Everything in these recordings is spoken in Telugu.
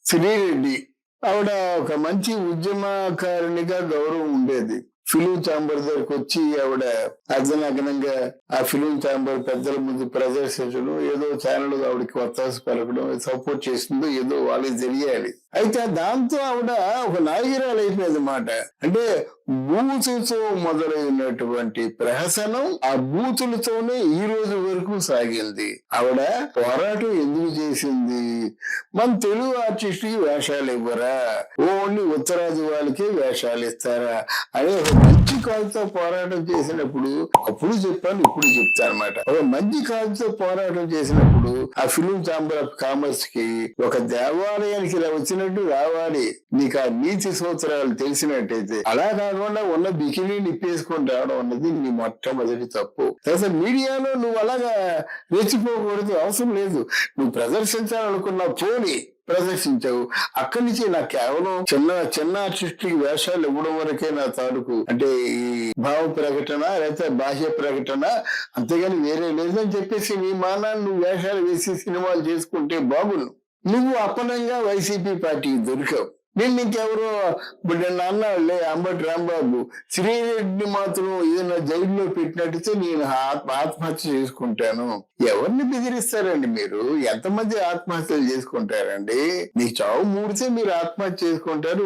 శ్రీరెడ్డి ఆవిడ ఒక మంచి ఉద్యమకారునిగా గౌరవం ఉండేది. ఫిలిం ఛాంబర్ దగ్గరకు వచ్చి ఆవిడ అర్ధనగ్నంగా ఆ ఫిలిం ఛాంబర్ పెద్దల ముందు ప్రదర్శించడం, ఏదో ఛానల్ ఆవిడకి వత్తాసు పలకడం, సపోర్ట్ చేసిందో ఏదో వాళ్ళకి తెలియాలి. అయితే దాంతో ఆవిడ ఒక నాయకురాలు అయిపోయింది అన్నమాట. అంటే బూతులతో మొదలైనటువంటి ప్రహసనం ఆ బూతులతోనే ఈ రోజు వరకు సాగింది. ఆవిడ పోరాటం ఎందుకు చేసింది? మన తెలుగు ఆర్టిస్ట్ కి వేషాలు ఇవ్వరా, ఓన్లీ ఉత్తరాది వాళ్ళకే వేషాలు ఇస్తారా అని ఒక మంచి కాలుతో పోరాటం చేసినప్పుడు అప్పుడు చెప్పాను, ఇప్పుడు చెప్తాను అనమాట. ఒక మంచి కాలుతో పోరాటం చేసినప్పుడు ఆ ఫిలిం ఛాంబర్ ఆఫ్ కామర్స్ కి ఒక దేవాలయానికి ఇలా వచ్చినట్టు రావాలి. నీకు ఆ నీతి సూత్రాలు తెలిసినట్టయితే అలా కాకుండా ఉన్న బికినీ నిప్పేసుకొని రావడం అన్నది నీ మొట్టమొదటి తప్పు. తర్వాత మీడియాలో నువ్వు అలాగా రెచ్చిపోకూడదు, అవసరం లేదు. నువ్వు ప్రదర్శించాలనుకున్న పోనీ ప్రదర్శించావు. అక్కడి నుంచి నాకు కేవలం చిన్న ఆర్టిస్టులకి వేషాలు ఇవ్వడం వరకే నా తాలూకు అంటే ఈ భావ ప్రకటన లేకపోతే బాహ్య ప్రకటన, అంతేగాని వేరే లేదని చెప్పేసి నీ మానాన్ని నువ్వు వేషాలు వేసి సినిమాలు చేసుకుంటే బాగును. నువ్వు అప్పనంగా వైసీపీ పార్టీకి దొరికావు. నేను ఇంకెవరో అన్నాళ్ళే అంబటి రాంబాబు శ్రీరెడ్డి మాత్రం ఏదైనా జైల్లో పెట్టినట్టయితే నేను ఆత్మహత్య చేసుకుంటాను. ఎవరిని బెదిరిస్తారండి మీరు? ఎంతమంది ఆత్మహత్యలు చేసుకుంటారండి? మీ చావు మూడితే మీరు ఆత్మహత్య చేసుకుంటారు,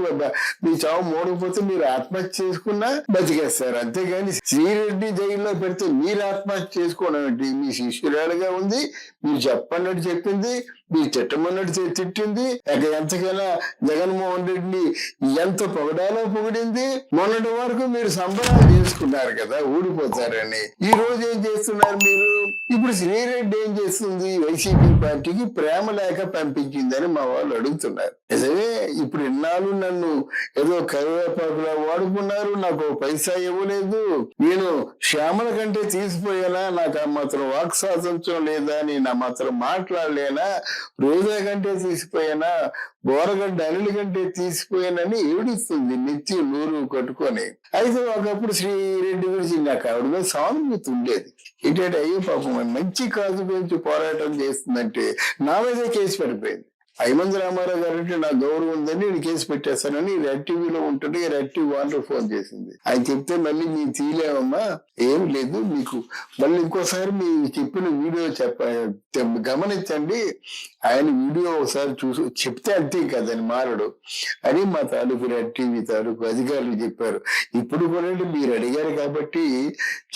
మీ చావు మూడకపోతే మీరు ఆత్మహత్య చేసుకున్నా బతికేస్తారు. అంతేగాని శ్రీరెడ్డి జైల్లో పెడితే మీరు ఆత్మహత్య చేసుకోవడం ఏంటి? మీ శిష్యురాలుగా ఉంది, మీరు చెప్పన్నట్టు చెప్పింది, మీరు తిట్టమన్నట్టు తిట్టింది. ఎంతకైనా జగన్మోహన్ రెడ్డిని ఎంత పొగడాలో పొగిడింది. మొన్నటి వరకు మీరు సంబరాలు చేసుకున్నారు కదా ఊడిపోతారని. ఈ రోజు ఏం చేస్తున్నారు మీరు? ఇప్పుడు శ్రీరెడ్డి ఏం చేస్తుంది? వైసీపీ పార్టీకి ప్రేమ లేక పంపించిందని మా వాళ్ళు అడుగుతున్నారు. నిజమే, ఇప్పుడు ఇన్నాళ్ళు నన్ను ఏదో కరివేపాకులా వాడుకున్నారు, నాకు పైసా ఇవ్వలేదు, నేను శ్యామల కంటే తీసిపోయానా, నాకు ఆ మాత్రం వాక్ స్వాతంత్రం లేదా, నేను ఆ మాత్రం మాట్లాడలేనా, రోజా కంటే తీసిపోయానా, బోరగడ్డ అనిల్ కంటే తీసిపోయానని ఏడుస్తుంది నిత్యం నూరు కట్టుకొని. అయితే ఒకప్పుడు శ్రీరెడ్డి గురించి నాకు ఆవిడ మీద సానుభూతి ఉండేది. ఏంటంటే అయ్యో పాపం మంచి కాజు గురించి పోరాటం చేస్తుందంటే నా మీదే కేసు పడిపోయింది. హైమంత్ రామారావు గారు అంటే నాకు గౌరవం ఉందని నేను కేసు పెట్టేస్తానని రెడ్ టీవీలో ఉంటుంటే రెడ్ టీవీ వాటర్ ఫోన్ చేసింది. ఆయన చెప్తే మళ్ళీ మేము తీయలేమమ్మా, ఏం లేదు, మీకు మళ్ళీ ఇంకోసారి మీ చెప్పిన వీడియో గమనించండి, ఆయన వీడియో ఒకసారి చూసి చెప్తే అంతే కదని మారడు అని మా తాలూకు రెడ్ టీవీ తాలూకు అధికారులు చెప్పారు. ఇప్పుడు కూడా మీరు అడిగారు కాబట్టి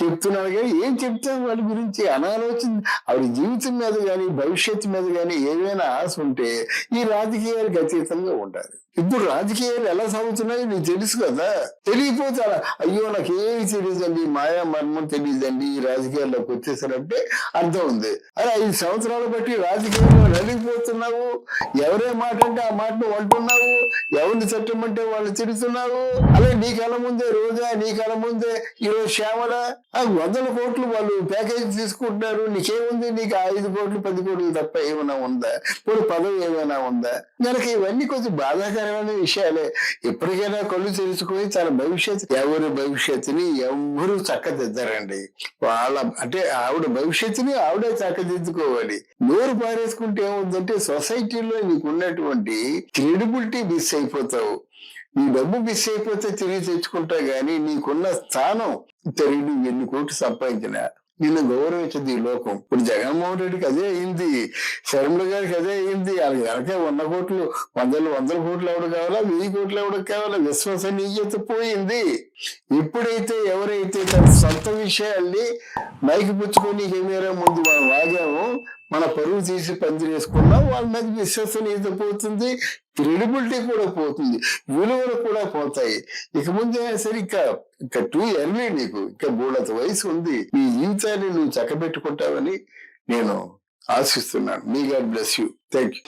చెప్తున్నారు. కానీ ఏం చెప్తాను వాళ్ళ గురించి? అనాలోచన ఆవిడ జీవితం మీద కానీ భవిష్యత్తు మీద కానీ ఏమైనా ఆశ ఉంటే ఈ రాజకీయాలకు అతీతంగా ఉండాలి. ఇప్పుడు రాజకీయాలు ఎలా సాగుతున్నాయో నీకు తెలుసు కదా. తెలియపోతే అయ్యో నాకేమి తెలియదండి, మాయా మర్మం తెలియదండి, ఈ రాజకీయాల్లోకి వచ్చేసారంటే అర్థం ఉంది. అరే 5 సంవత్సరాలు బట్టి రాజకీయాల్లో నలిగిపోతున్నావు, ఎవరే మాట అంటే ఆ మాటను అంటున్నావు, ఎవరిని తిట్టమంటే వాళ్ళు తిడుతున్నావు. అలాగే నీ కళ ముందే రోజా, నీ కళ ముందే ఈరోజు శ్యామల 100 కోట్లు వాళ్ళు ప్యాకేజ్ తీసుకుంటున్నారు. నీకేముంది? నీకు 5 కోట్లు 10 కోట్లు తప్ప ఏమైనా ఉందా? ఇప్పుడు పదవి ఏమైనా ఉందా? కనుక ఇవన్నీ కొంచెం బాధాకరమైన విషయాలే. ఎప్పటికైనా కళ్ళు తెలుసుకొని తన ఎవరి భవిష్యత్తుని ఎవరు చక్కదిద్దరండి. వాళ్ళ అంటే ఆవిడ భవిష్యత్తుని ఆవిడే చక్కదిద్దుకోవాలి. నోరు పారేసుకుంటే ఏముందంటే సొసైటీలో నీకు ఉన్నటువంటి క్రెడిబిలిటీ మిస్ అయిపోతావు. నీ డబ్బు మిస్ అయిపోతే తిరిగి తెచ్చుకుంటావు, గానీ నీకున్న స్థానం తిరిగి ఎన్ని కోట్లు సంపాదించినా నిన్ను గౌరవించదు ఈ లోకం. ఇప్పుడు జగన్మోహన్ రెడ్డికి అదే అయింది, శర్మల గారికి అదే అయింది. వాళ్ళకి వెనక 100 కోట్లు 100 కోట్లు ఎవడు కావాలా, 1000 కోట్లు ఎవడికి కావాలా, విశ్వసనీయత పోయింది. ఎప్పుడైతే ఎవరైతే తన సొంత విషయాల్ని మైకి పుచ్చుకొని కెమెరా ముందు మనం వాగామో, మన పరువు తీసి పందిరేసుకున్నాం, వాళ్ళ మీద విశ్వసనీయత పోతుంది, క్రెడిబిలిటీ కూడా పోతుంది, విలువలు కూడా పోతాయి. ఇక ముందే సరే ఇంకా టూ ఎర్లీ, నీకు ఇంకా బోళ్ళంత వయసు ఉంది. నీ జీవితాన్ని నువ్వు చక్కబెట్టుకుంటావని నేను ఆశిస్తున్నాను. మీ God bless you. Thank you.